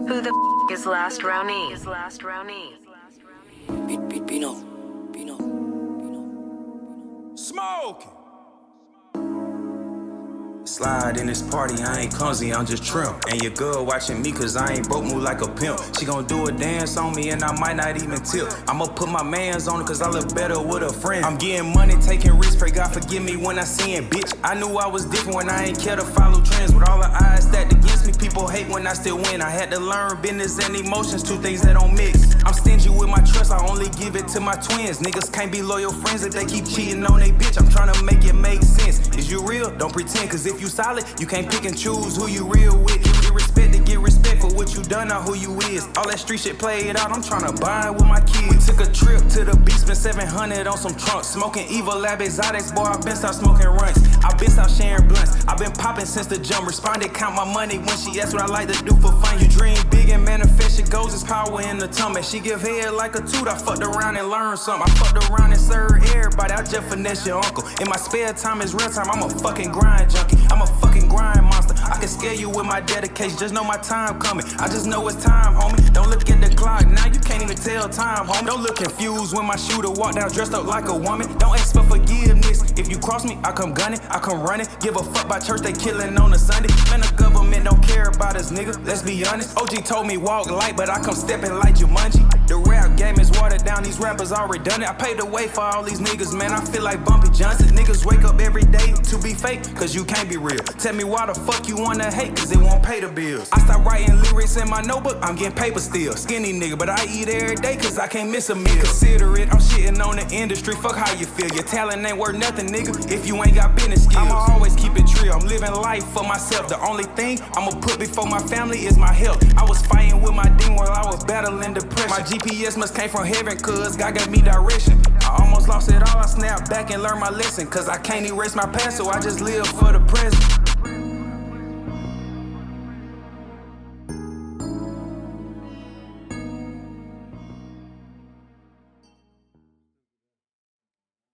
Who the is last Ronni? Bino. Smokey. Slide in this party, I ain't clumsy, I'm just trim. And your girl watching me cause I ain't broke, move like a pimp. She gon' do a dance on me and I might not even tip. I'ma put my mans on her cause I look better with a friend. I'm getting money, taking risks, pray God forgive me when I sin, bitch. I knew I was different when I ain't care to follow trends. With all the odds stacked against me, people hate when I still win. I had to learn business and emotions, two things that don't mix. I'm stingy with my trust, I only give it to my twins. Niggas can't be loyal friends if they keep cheating on they bitch. I'm trying to make it make sense. Is you real? Don't pretend, cause if you solid, you can't pick and choose who you real with. You get respect to get respect for what you done, not who you is. All that street shit played out, I'm trying to bind with my kids. We took a trip to the beach, spent 700 on some trunks. Smoking evil lab exotics, boy, I been stopped smoking runts. I been stopped sharing blunts, I been popping since the jump. Responded, count my money when she asked what I like to do for fun. You dream big and manifest your goals, it's power in the tummy. She give head like a toot, I fucked around and learned something. I fucked around and served everybody, I just finesse your uncle. In my spare time is real time, I'm a fucking grind junkie. I'm a fucking grind monster. I can scare you with my dedication, just know my time coming. I just know it's time, homie. Don't look at the clock, now you can't even tell time, homie. Don't look confused when my shooter walk down dressed up like a woman. Don't ask for forgiveness. If you cross me, I come gunning, I come running. Give a fuck by church, they killing on a Sunday. Man, the government don't care about us, nigga, let's be honest. OG told me walk light, but I come stepping like Jumanji. The rap game is watered down, these rappers are redundant. I paid the way for all these niggas, man, I feel like Bumpy Johnson. Niggas wake up every day to be fake, cause you can't be real. Tell me why the fuck you wanna hate, cause it won't pay the bills. I start writing lyrics in my notebook, I'm getting paper still. Skinny nigga, but I eat every day, cause I can't miss a meal. Consider it, I'm shitting on the industry, fuck how you feel. Your talent ain't worth nothing, nigga, if you ain't got business skills. I'ma always keep it real, I'm living life for myself. The only thing I'ma put before my family is my health. I was fighting with my demon while I was battling depression. My GPS must came from heaven, cause God gave me direction. I almost lost it all, I snapped back and learned my lesson. Cause I can't erase my past, so I just live for the present.